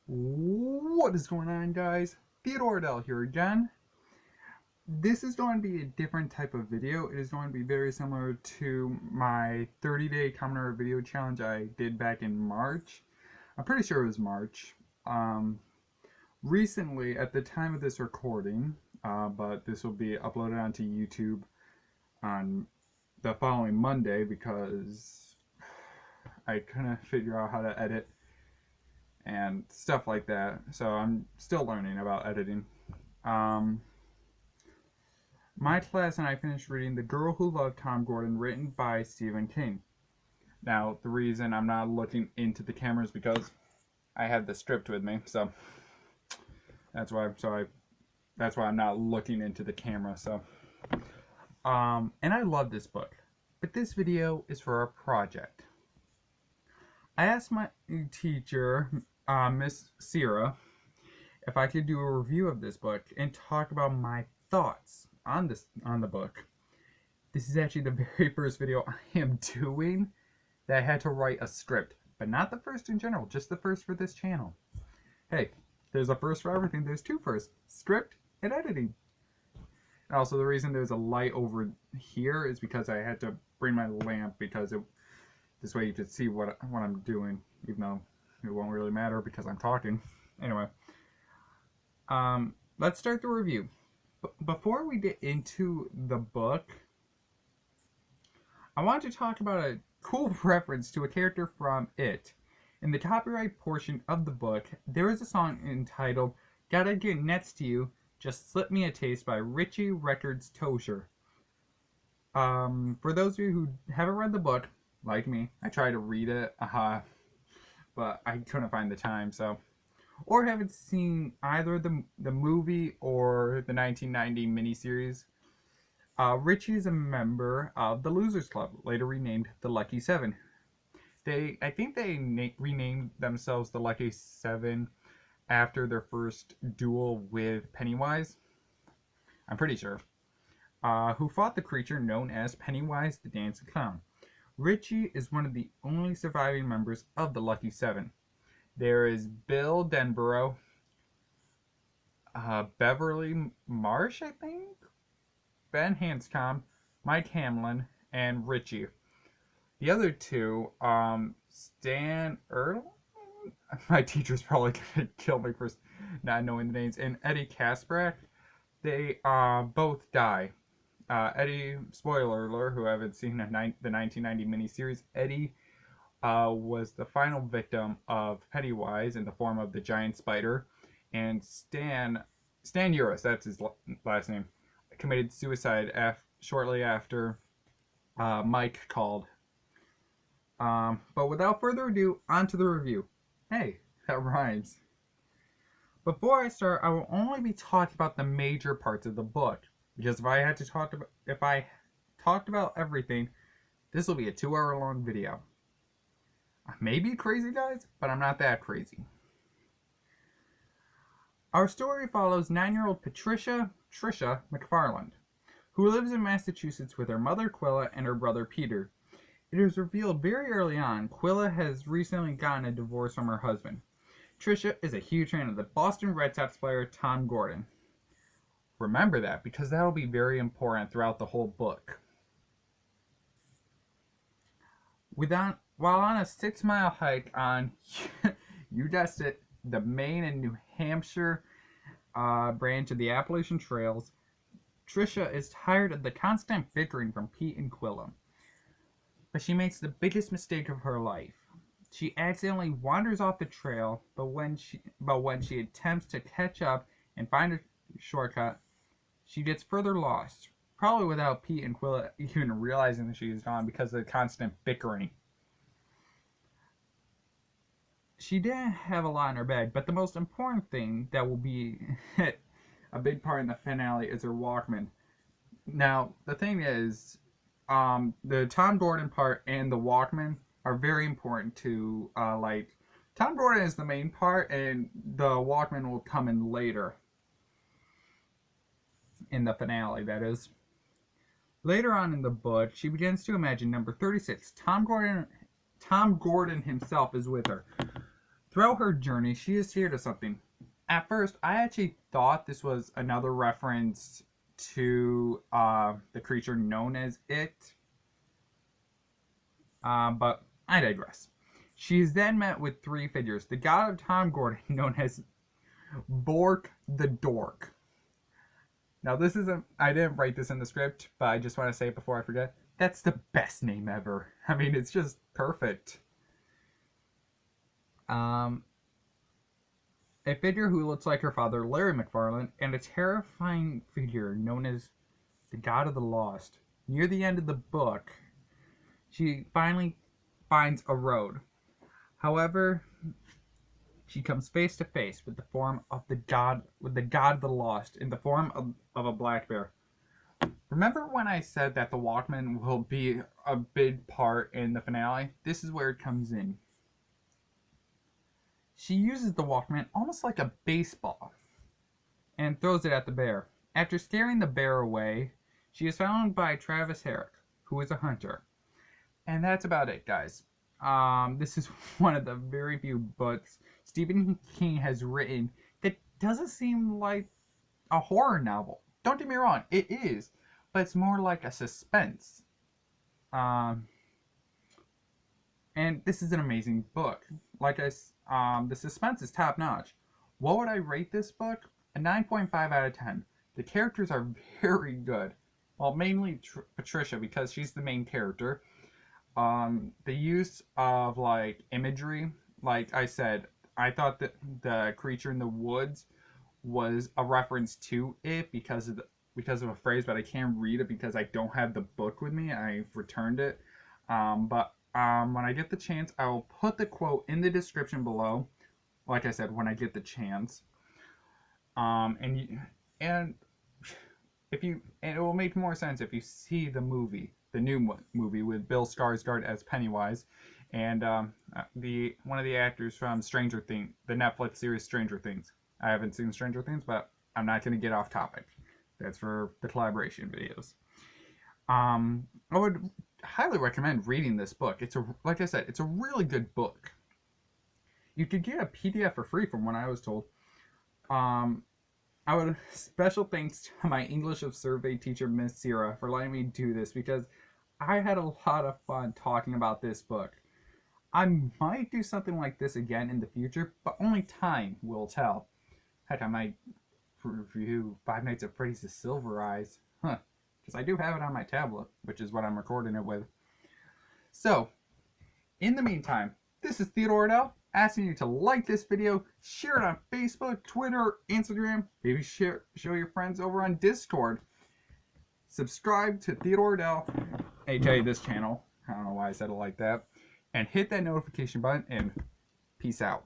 What is going on, guys? Theodore here again. This is going to be a different type of video. It is going to be very similar to my 30-day Common video challenge I did back in March. I'm pretty sure it was March. Recently, at the time of this recording, but this will be uploaded onto YouTube on the following Monday because I couldn't figure out how to edit and stuff like that. So I'm still learning about editing. My class and I finished reading The Girl Who Loved Tom Gordon, written by Stephen King. Now, the reason I'm not looking into the camera is because I have the script with me, so that's why. That's why I'm not looking into the camera. So, and I love this book, but this video is for a project. I asked my teacher, Miss Sierra, if I could do a review of this book and talk about my thoughts on the book. This is actually the very first video I am doing that I had to write a script, but not the first in general, just the first for this channel. Hey, there's a first for everything. There's two firsts: script and editing. And also, the reason there's a light over here is because I had to bring my lamp because this way you can see what I'm doing, even though it won't really matter because I'm talking. Anyway, let's start the review. Before we get into the book, I want to talk about a cool reference to a character from It. In the copyright portion of the book, there is a song entitled "Gotta Get Next to You, Just Slip Me a Taste" by Richie Records Tozier. For those of you who haven't read the book, like me, I tried to read it, but I couldn't find the time, so. Or haven't seen either the movie or the 1990 miniseries. Richie is a member of the Losers Club, later renamed the Lucky Seven. I think they renamed themselves the Lucky Seven after their first duel with Pennywise. I'm pretty sure. Who fought the creature known as Pennywise the Dancing Clown. Richie is one of the only surviving members of the Lucky Seven. There is Bill Denborough, Beverly Marsh, I think, Ben Hanscom, Mike Hamlin, and Richie. The other two, Stan Ertl, my teacher's probably going to kill me for not knowing the names, and Eddie Kasprak, they both die. Eddie, spoiler alert, who haven't seen the 1990 miniseries, Eddie was the final victim of Pennywise in the form of the giant spider, and Stan Uris, that's his last name, committed suicide shortly after Mike called. But without further ado, on to the review. Hey, that rhymes. Before I start, I will only be talking about the major parts of the book, because if I talked about everything, this will be a 2-hour-long video. I may be crazy, guys, but I'm not that crazy. Our story follows 9-year-old Trisha McFarland, who lives in Massachusetts with her mother Quilla and her brother Peter. It is revealed very early on Quilla has recently gotten a divorce from her husband. Trisha is a huge fan of the Boston Red Sox player Tom Gordon. Remember that, because that will be very important throughout the whole book. While on a 6-mile hike on, you guessed it, the Maine and New Hampshire branch of the Appalachian Trails, Trisha is tired of the constant bickering from Pete and Quilla. But she makes the biggest mistake of her life. She accidentally wanders off the trail, but when she attempts to catch up and find a shortcut, she gets further lost, probably without Pete and Quilla even realizing that she is gone because of the constant bickering. She didn't have a lot in her bag, but the most important thing that will be a big part in the finale is her Walkman. Now, the thing is, the Tom Gordon part and the Walkman are very important to, Tom Gordon is the main part, and the Walkman will come in later. In the finale, that is. Later on in the book, she begins to imagine number 36. Tom Gordon himself is with her. Throughout her journey, she is here to something. At first, I actually thought this was another reference to the creature known as It, but I digress. She is then met with three figures. The god of Tom Gordon, known as Bork the Dork. Now, this isn't, I didn't write this in the script, but I just want to say it before I forget. That's the best name ever. I mean, it's just perfect. A figure who looks like her father, Larry McFarlane, and a terrifying figure known as the God of the Lost. Near the end of the book, she finally finds a road. However, she comes face to face with the form of the God of the Lost in the form of a black bear. Remember when I said that the Walkman will be a big part in the finale? This is where it comes in. She uses the Walkman almost like a baseball and throws it at the bear. After scaring the bear away, she is found by Travis Herrick, who is a hunter. And that's about it, guys. This is one of the very few books Stephen King has written that doesn't seem like a horror novel. Don't get me wrong, it is, but it's more like a suspense. And this is an amazing book. The suspense is top notch. What would I rate this book? A 9.5 out of 10. The characters are very good. Well, mainly Patricia, because she's the main character. The use of like imagery, like I said, I thought that the creature in the woods was a reference to it because of a phrase, but I can't read it because I don't have the book with me. I returned it. But when I get the chance, I will put the quote in the description below. Like I said, when I get the chance. And it will make more sense if you see the movie, the new movie with Bill Skarsgård as Pennywise, and one of the actors from Stranger Things, the Netflix series Stranger Things. I haven't seen Stranger Things, but I'm not going to get off topic. That's for the collaboration videos. I would highly recommend reading this book. Like I said, it's a really good book. You could get a PDF for free from what I was told. Special thanks to my English of Survey teacher, Miss Sierra, for letting me do this because I had a lot of fun talking about this book. I might do something like this again in the future, but only time will tell. Heck, I might review Five Nights at Freddy's The Silver Eyes. Because I do have it on my tablet, which is what I'm recording it with. So, in the meantime, this is Theodore Hodel, asking you to like this video, share it on Facebook, Twitter, Instagram, maybe show your friends over on Discord. Subscribe to Theodore Hodel, aka this channel. I don't know why I said it like that. And hit that notification button, and peace out.